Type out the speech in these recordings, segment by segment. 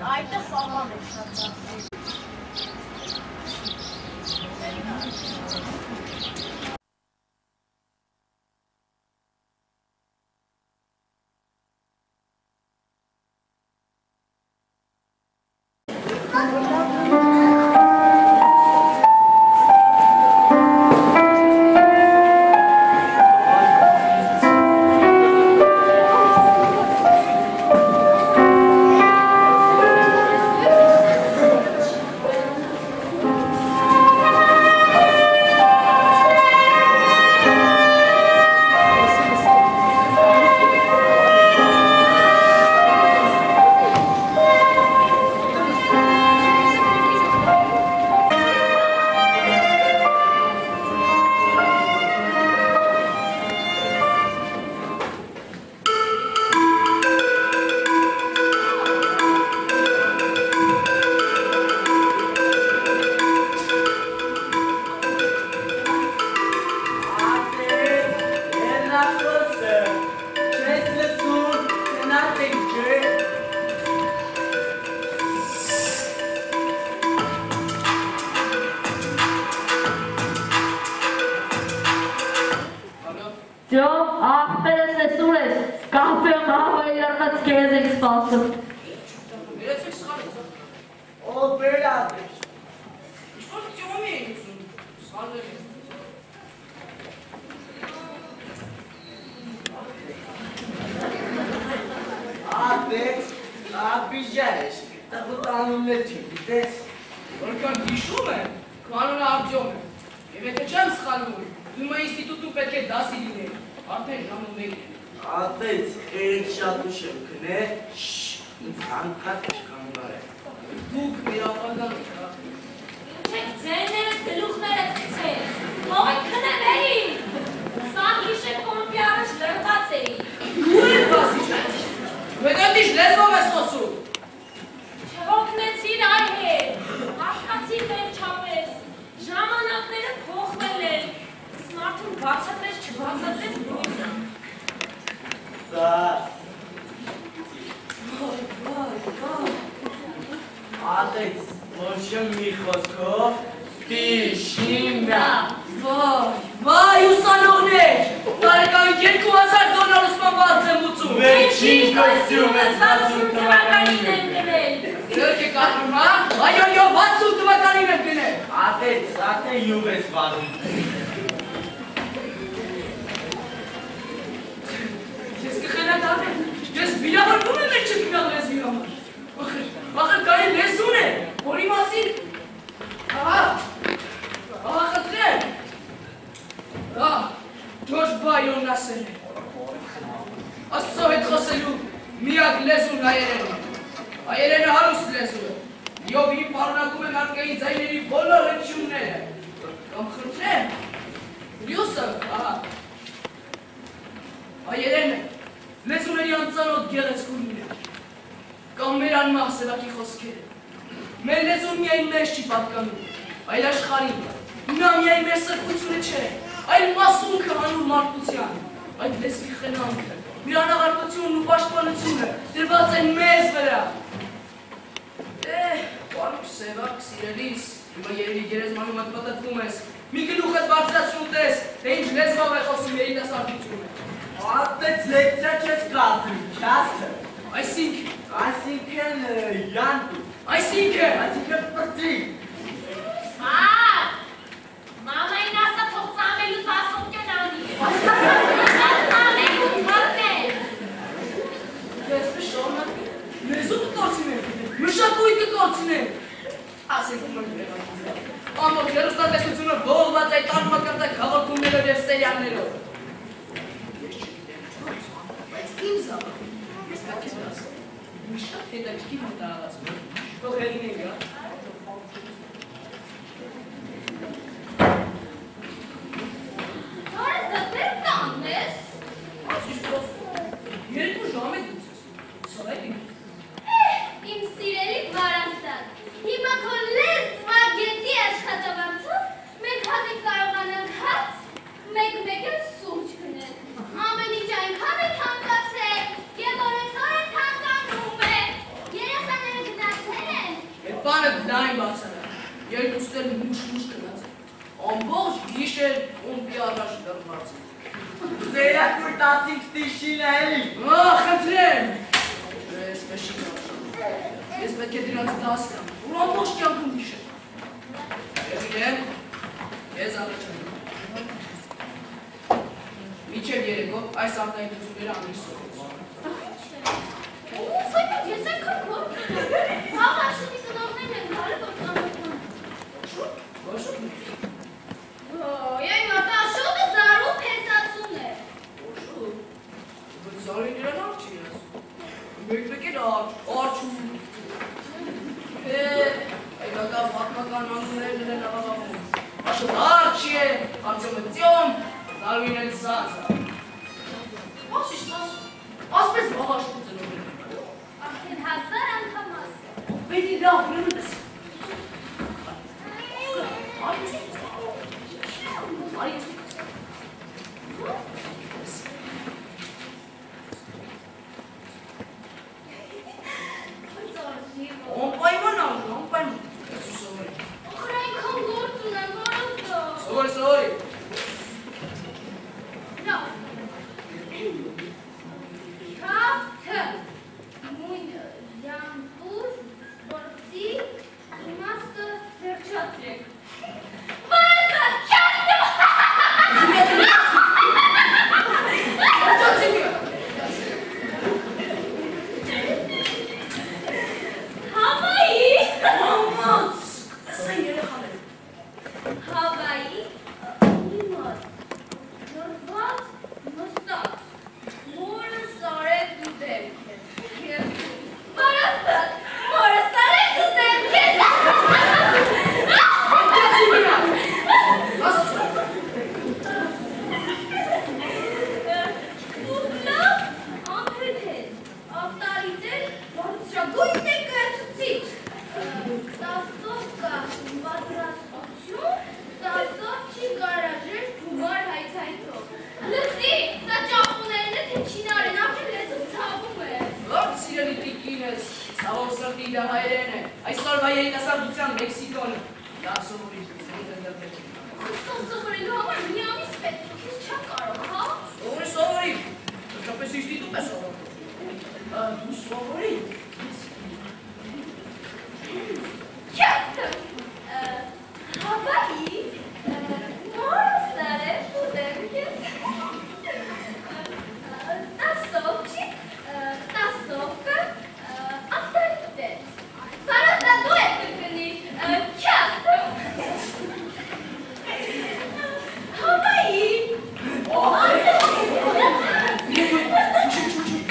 Այդտեղ սալման է շատ Ամեն ինչ այնքան է թանկացել, եւ օրեցօր է թանկանում է։ Երեխաները գնաց Բանը լայն բացարա, երկուստել մուշ կնաց է, ամբողջ գիշեր ումպի առաջ դրված է։ Ձերակ որ 15 տիշին է էլի։ Խնդրեմ։ Ես մեշին աշխան, ես պետք է դրանց դասնամ, որ ամբողջ կյանքում գիշեր։ Եգիրեմ, ես առաջանում։ Միջև երեկով այս արտահայտությունները ամիս սովեց։ Սայնոտ, ես այնքան գործ ունեմ։ Հավ աշոտի ծնողներն են գալը, որ ծանոթան։ Շուտ։ Ոչ շուտ։ Եկ մատ աշոտը զարու պեսացուն է։ Ոչ շուտ։ Բայց զարին իրան արջ չի ես։ Մեկ էր արջում։ Այգական պատմական անուններն են ավաղավում։ Աշոտ արջի է, արձյոմը ծյոմ, զարվին են սազա։ Ասիշ, ասպես բաղաշտու ծնողներ։ Արդեն 1000 անգամ ասը։ Բերի լավ, ուրեմն ես։ Անպայման անում, անպայման։ Ես ու սովորի։ Ախր այնքան գործ ունեմ, որովդո։ Սովորի։ Լավ։ Քավթը, մույնը, յամպուր, գործի, իմաստը վերջացրեք։ Վարասատ, քավթը։ Հավայի։ Մամաց, ասա երեխան է։ Հավայի, իմաստ, նորված, նստած, մորը սարետ ու դեմք է, Վարասատ, մորը սարետ ու դեմք է, Ուվլավ, ամպրետել, ավտարիտել, բարձրագույն ներկայացուցիչ, տասով կա պատրաստություն, տասով չի գարաժեր գումար հայթայթով։ Լսի, սա ճապուներն է, թե չինար են, ապրել լեզու ցավում է։ Լավ սիրելի տիկին ես, ցավով սրտի դա հայրեն է, այսօրվա երիտասարդության Մեքսիկոն է, դա սովորի, Սովորելու համար մի ամիս պետք է, ես չեմ կարող, հա։ Սովորի, շապես իստիտուտ է սովորի, դու սովորի, Քյաստը, հավայի, մորը սարետ ու դեմք ես, տասով չի, տասովկը, ավտարիտտ է, Վարասա դու է կրկնիր, քյաստը, հավայի,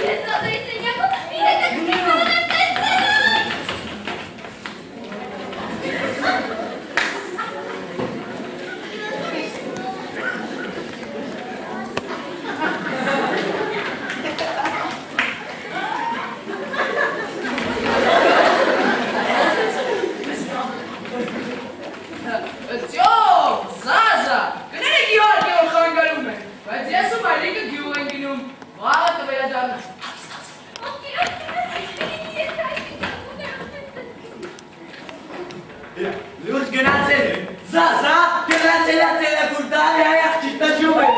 ես ադրի սենյակում իրետը կրկնեմ տեսնել, Ծյոմ, զազա, կներեք իհարկե որ խանգարում են, բայց ես ու մայրիկը գյուղ են գնում, վաղը կվերադառնա։ Լուրջ գնացել է, զազա, գնացել է ծելակուր դարի հայախ չիտնաջում է։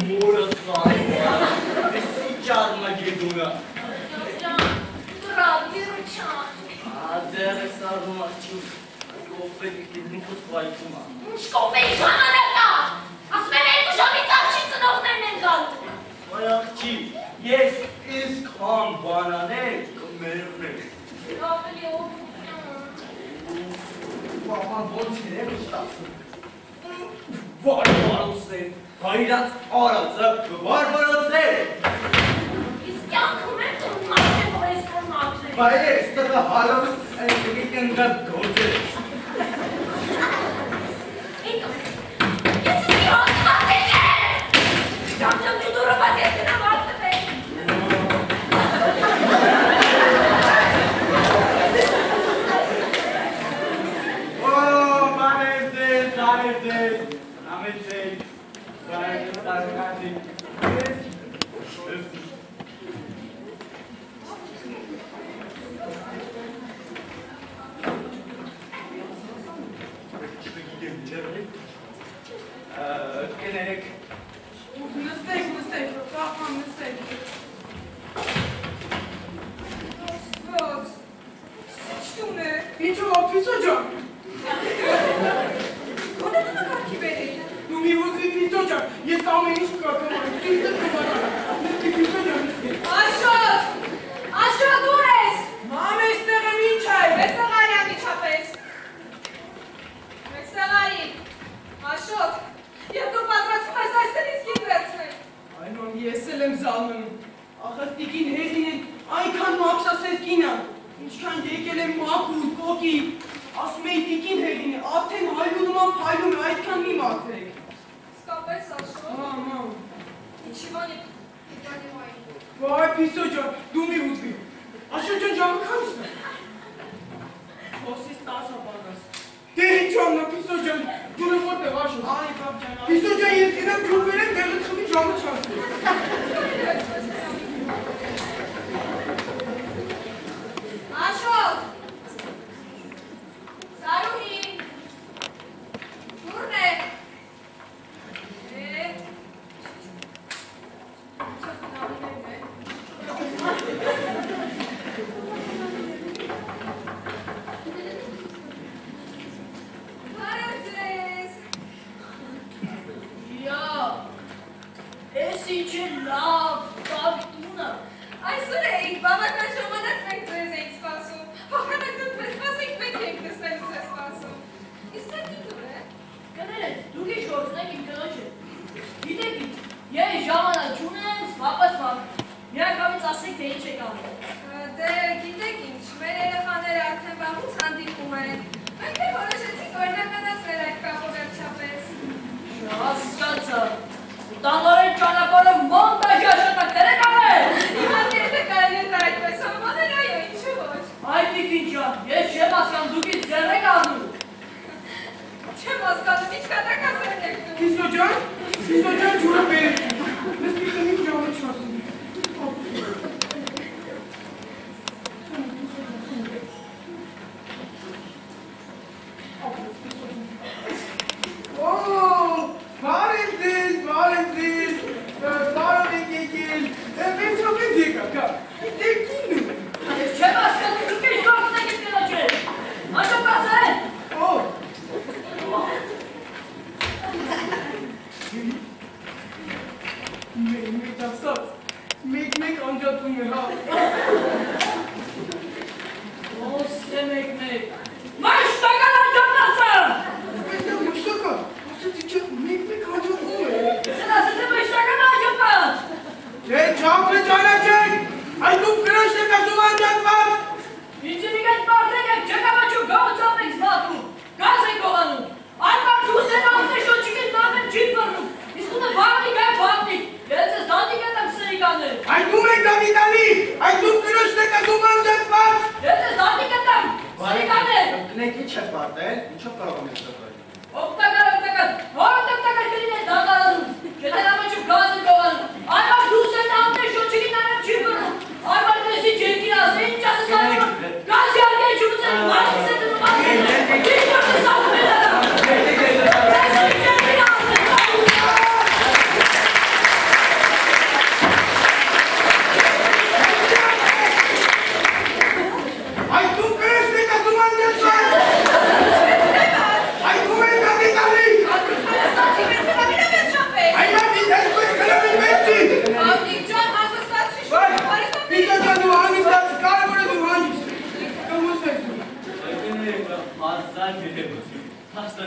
մորը սարի, էսի ճարմա գեդունը։ Դեր է սարում աչուր, կոպերի կիդնիկուս պայթում ա։ Ինչ կոպերի ժամանակ կա, ասում եմ երկու ժամից աղջի ծնողներն են գալ։ Այ աղջի, ես իսկան բանաներ կմերներ։ Ավելի ով։ Բաբան ոնց էր ստացվում։ Բարբարոսներ, հայրած արածը բարբարոսներ։ Իսկ կյանքում եմ թվում մարդը, որ ես կորմակներ։ Բայց ես տղա հարավս այնքնի կնգատ գործեր։ Ես մի հոտված եմ։ Ճամճամ դու դուրը բաց ես գնամ արդը բեք։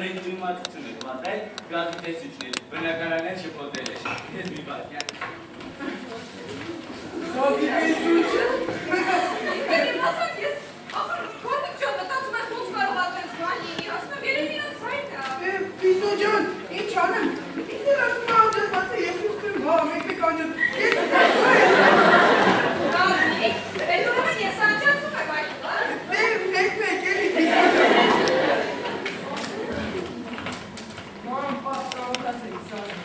հենց իմացություն եք պատել գազի տեսիչներից, բնականանեն շպոտել է, ես մի բատյան։ Գազի տեսիչը։ Մեր իմացան ես, ախր կորդիկ ճան մտածում եմ ոնց կարող ատենց բանի, ասում եմ երև իրանց հայնը։ Պիսո ջան, ինչ անեմ, ինքներ ասում է աջացված է, ես ուստում հա, մեկ անջան, ես Կարնի, էլ ուրեմն ես անջացում եմ այդ բան։ մեկ էլի պիսո ջան։ Ման պաս կարողած էի սարը։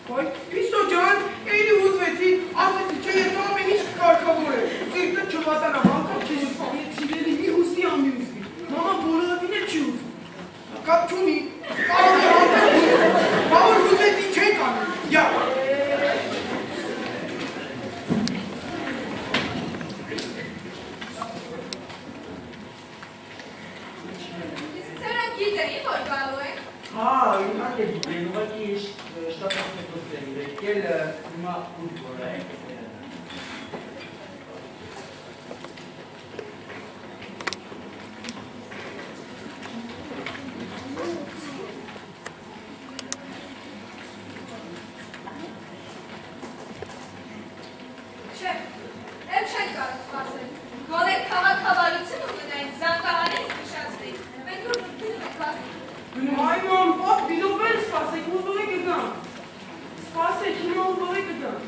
Պիսո ջան, էլի ուզվեցի, ասեցի չէ ես ամեն ինչ կարգավոր է, սիրտը չվատանամ, անգամ չես սպանեցի, էլի մի հուսնի ամի ուզվի, մամա բոլորովին էլ չի ուզվում, կապ չունի, կարող է անգամ ուզվում, բավոր ուզվեցի չենք անում, յա։ Սրանք գիտեին, որ գալու են։ Հա, իհարկե գիտեն, ուղղակի շտապով դուքեր եկել հիմա ուր որը է։ Չէ, էլ չեն կարող սպասել։ Գոնե քաղաքավարություն ունենային, զանգահարից նշացնեին։ Մենք որ գնում ենք կազմում։ Այ ման, պապ, դիլով էլ սպասեք, ուզվորի գգամ, սպասեք, հիմա ուզվորի գգամ։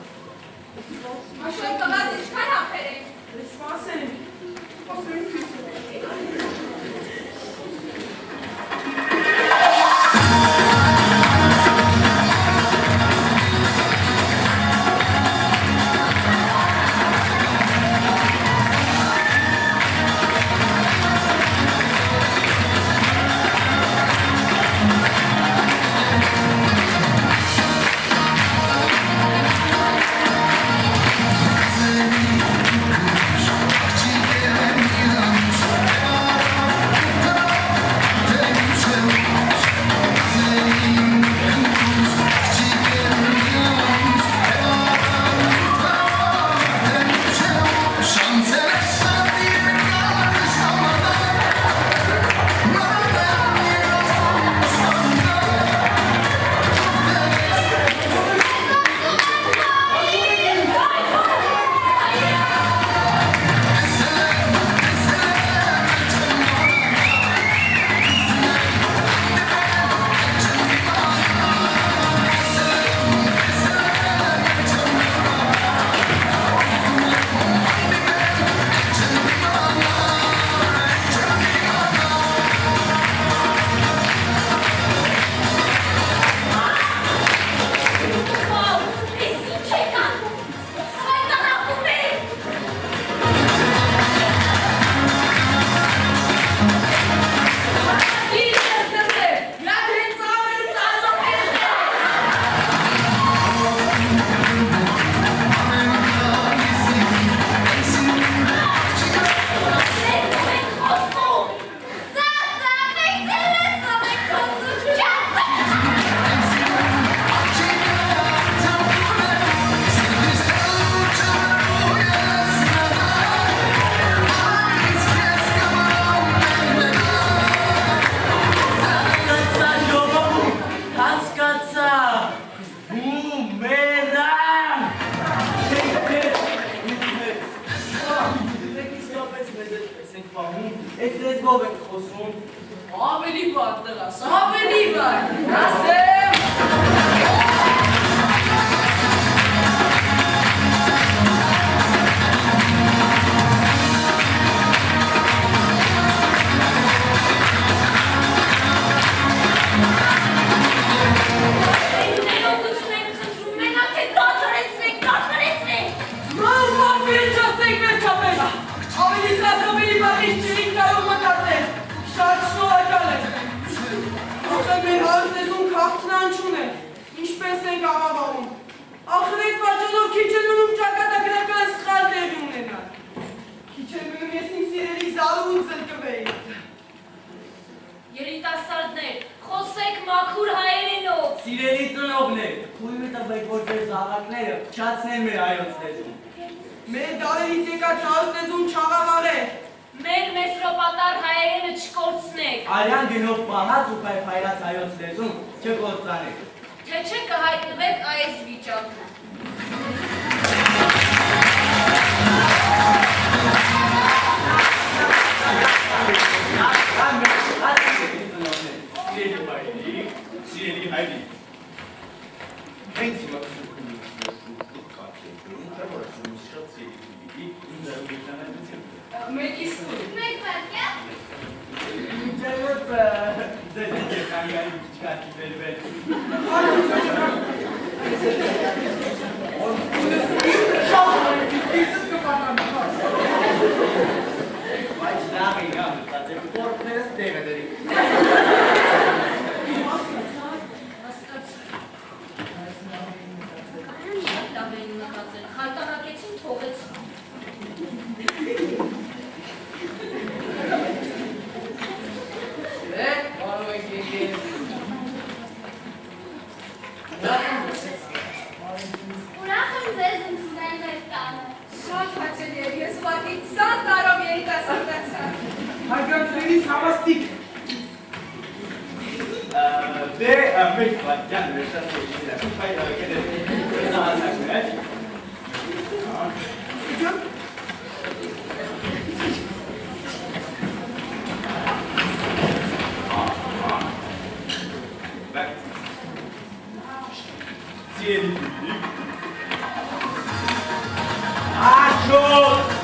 ով եք խոսում։ Ավելի բար տղաս, ավելի բար։ Ասեմ։ Շատ շնորհակալ եմ։ Ախր մեր հարցնեզուն քաղցնան չուներ, ինչպես ենք աղավաղում։ Ախր այդ պատճառով քիչ են մնում ճակատագրական սխալ տեղի ունենալ։ Քիչ են մնում ես իմ սիրելի զարու զրկվեի։ Երիտասարդներ, խոսեք մաքուր հայերենով։ Սիրելի ծնողներ, թույլ տվեք, որ ձեր զավակները փչացնեն մեր հայոց լեզուն։ Մեր դարերից եկած հայոց լեզուն չաղավաղեր։ Մեր մեսրոպատար հայերենը չկորցնեք։ Արյան գնով պահած ու փայփայած հայոց լեզուն չկործանեք։ Թե չէ կհայտնվեք այս վիճակում։ Սիրելի հայրիկ, հենց հիմա Մեկ իսկույն։ Մեկ վարկյա։ Ինչեվոց ձեր կանգայի վիճկակի վերվել։ Բայց լավ է գամ, տացեք պորտներս տեղը դերի։ Լավ էին մտածել, խայտարակեցին, թողեցին։ Բարով եք եկել։ Ուրախ եմ ձեզ ընդունել մեր տանը։ Շատ հաճելի էր, ես ուղղակի 20 տարով երիտասարդացա։ Հարգանքներիս համաստիկ։ դե մեկ պատյան վերջած է հայ կերել զահանակներ։ Սիրելի դիպիկ Աշոտ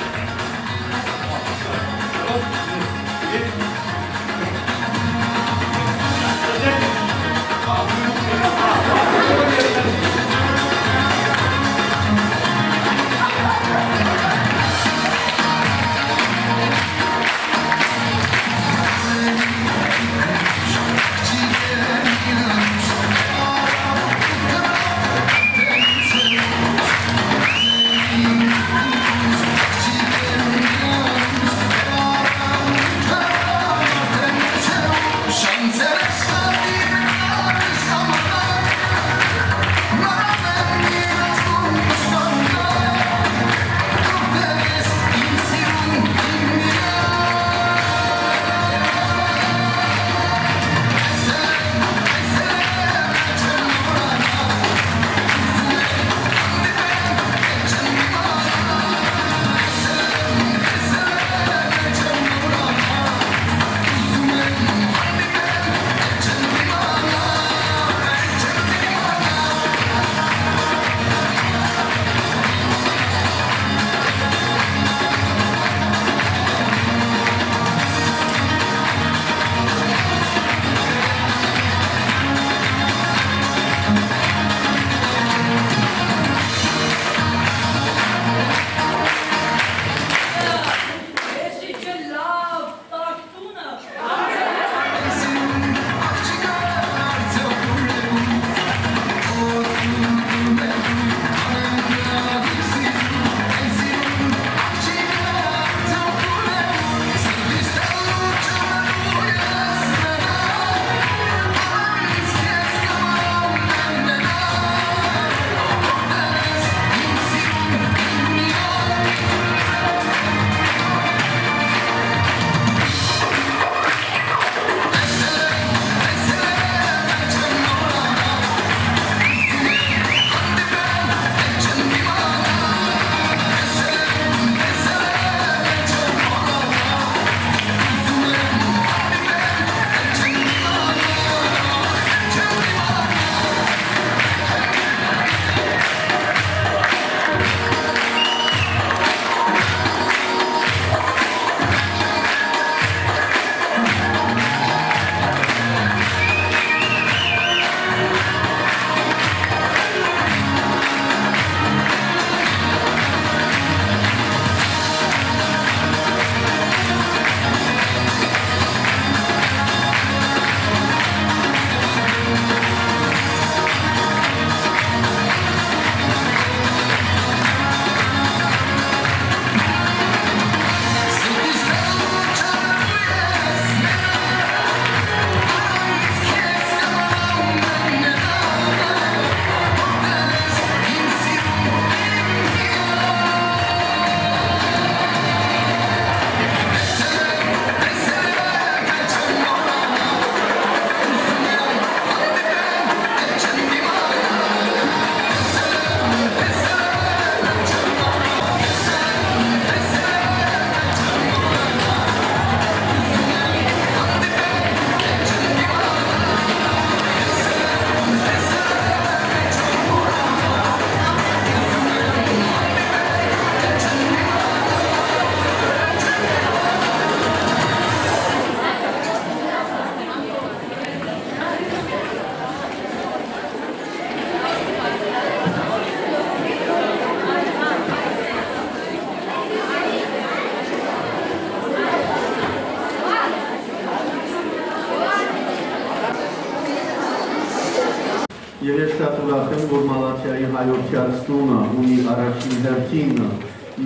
Եվ ես շատ ուրախ եմ, որ Մալաթիայի հայորդյաց տունը ունի առաջին հերթին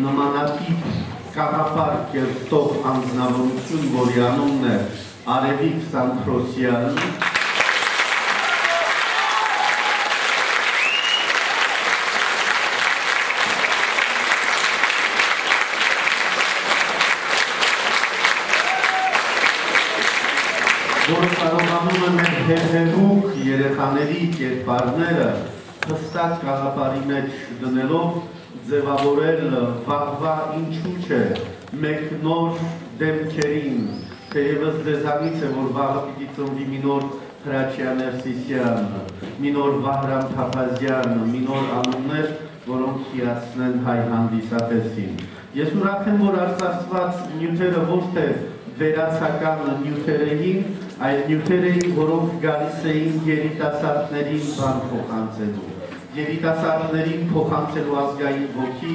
նմանատիպ կաղապար կերտող անձնավորություն, որի անունն է Արևիկ Սանթրոսյան, որը կարողանում է մեր հերհերուկ երեխաների կերպարները հստակ կաղապարի մեջ դնելով ձևավորել վաղվա ինչու չէ մեկ նոր դեմքերին, թեևս ձեզանից է, որ վաղը պիտի ծնվի մի նոր Հրաչյա Ներսիսյան, մի նոր Վահրամ Թափազյան, մի նոր անուններ, որոնք հիացնեն հայ հանդիսատեսին։ Ես ուրախ եմ, որ արծարծված նյութերը ոչ թե վերացական նյութեր էին, այլ նյութեր էին, որոնք գալիս էին երիտասարդներին բան փոխանցելու։ Երիտասարդներին փոխանցելու ազգային ոգի,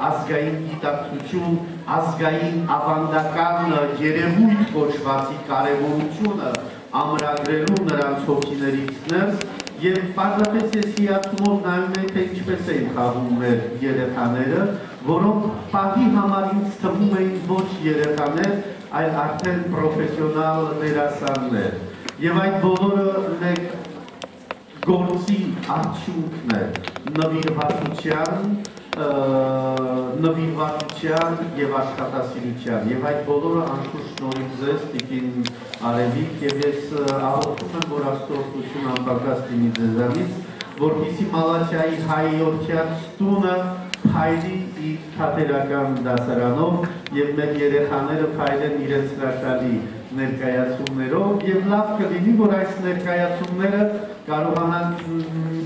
ազգային գիտակցություն, ազգային ավանդական երևույթ կոչվածի կարևորությունը ամրագրելու նրանց հոգիներից ներս, եւ պարզապես ես հիացումով նայում եմ, թե ինչպես էին խաղում մեր երեխաները, որոնք պահի համար ինձ թվում էին ոչ երեխաներ, այլ արդեն պրոֆեսիոնալ դերասաններ։ Եվ այդ բոլորը մեկ գործի արդյունքն է նվիրվածության եւ աշխատասիրության։ Եվ այդ բոլորը անշուշտ շնորհիվ ձեզ, Տիկին Արևիկ, եւ ես աղոթում եմ, որ աստվածություն անպակաս լինի ձեզանից, որպեսզի Մալաթիայի հայորդյաց տունը փայլի իր թատերական դասարանով եւ մեր երեխաները փայլեն իրենց հրաշալի ներկայացումներով եւ լավ կլինի, որ այս ներկայացումները կարողանան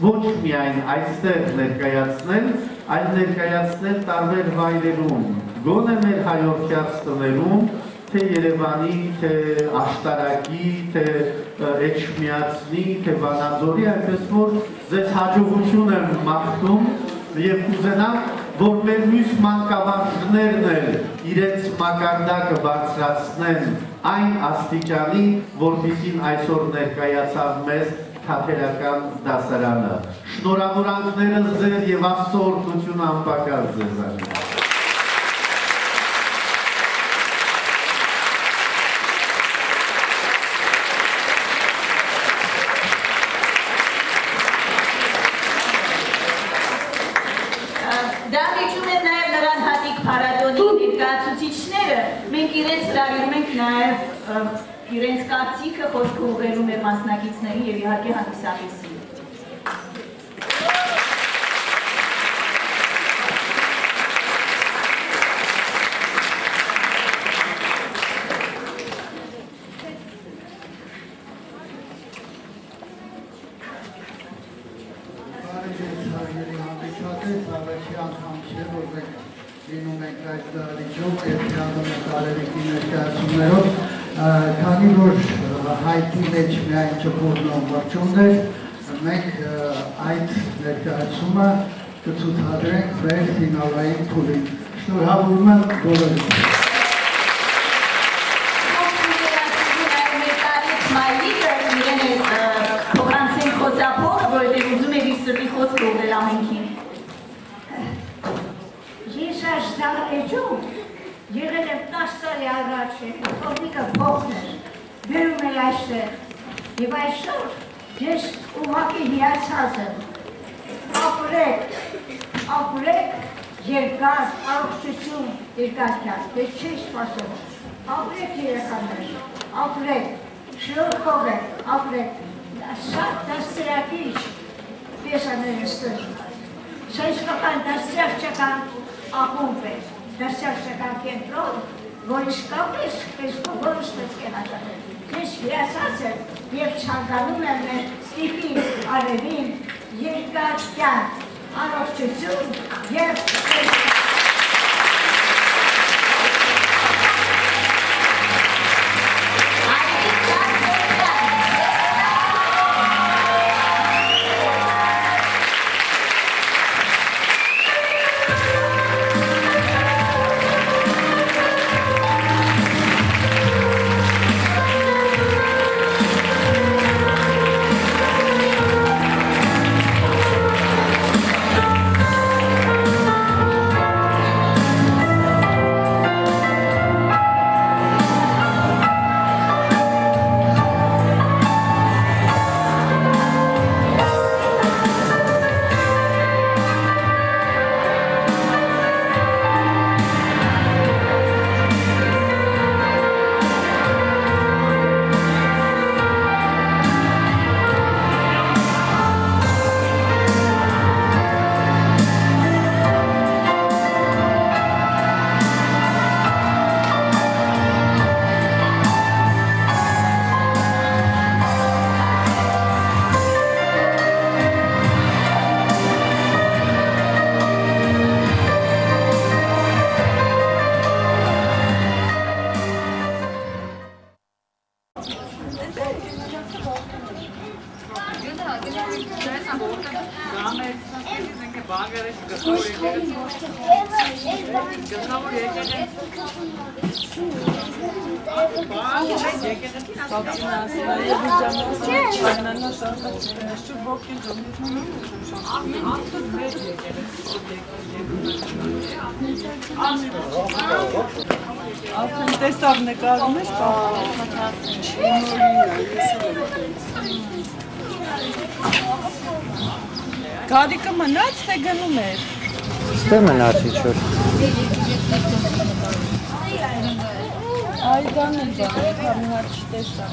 ոչ միայն այստեղ ներկայացնել, այլ ներկայացնել տարբեր վայրերում, գոնե մեր հայորդյաց տներում, թե Երևանի, թե Աշտարակի, թե Էջմիածնի, թե Վանաձորի, այնպես որ ձեզ հաջողություն եմ մաղթում եւ կուզենամ, որ մեր մյուս մանկավարժներն էլ իրենց մակարդակը բարձրացնեն այն աստիճանի, որպեսզի այսօր ներկայացավ մեզ թատերական դասարանը։ Շնորհավորանքներս ձեզ եւ Աստծո օրհնությունը անպակաս ձեզանից։ Դահլիճում են նաև նրան հատիկ փառատոնի ներկայացուցիչները, մենք իրենց հրավիրում ենք նաև իրենց կարծիքը խոսքը ուղղելու մեր մասնակիցների եւ իհարկե հանդիսատեսին։ Քանի որ հայտի մեջ միայն չփորձում վարչուններ, մենք այդ ներկայացումը կցուցադրենք մեր ֆինալային փուլին։ Շնորհավորում եմ բոլորին։ Փոխանցենք խոսափողը, որովհետև ուզում եք իր սրտի խոսքը ուղղել ամենքին։ Ես այս դահլիճում եղել եմ 10 տարի առաջ, փոխնիկը փոխներ, բերում էի այստեղ, եւ այսօր ես ուղղակի հիացած եմ։ Ապրեք, երկար, առողջություն, երկար կյանք, ես չի սպասում։ Ապրեք երեխաներ, ապրեք, շնորհքով եք, ապրեք, շատ դաստիարակիչ պիեսաներ են ստեղծում։ Սա իսկական դաստիարակչական ակումբ է, դաստիարակչական կենտրոն, որ իսկապես ես բոլորս պետք է հաջողել։ Ես հիացած եմ եւ ցանկանում եմ մեր Տիկին Արևին երկար կյանք, առողջություն եւ Արդեն տեսավ նկարում ես Գարիկը մնաց, թե գնում էր։ Ստե մնաց իչոր։ Այ գանել բան, մի հատ չտեսավ։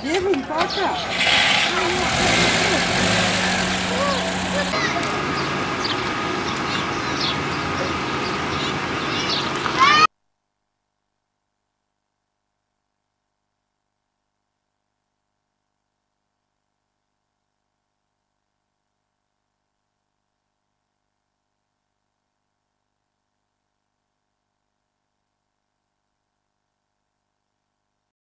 Եվ իմ պակա։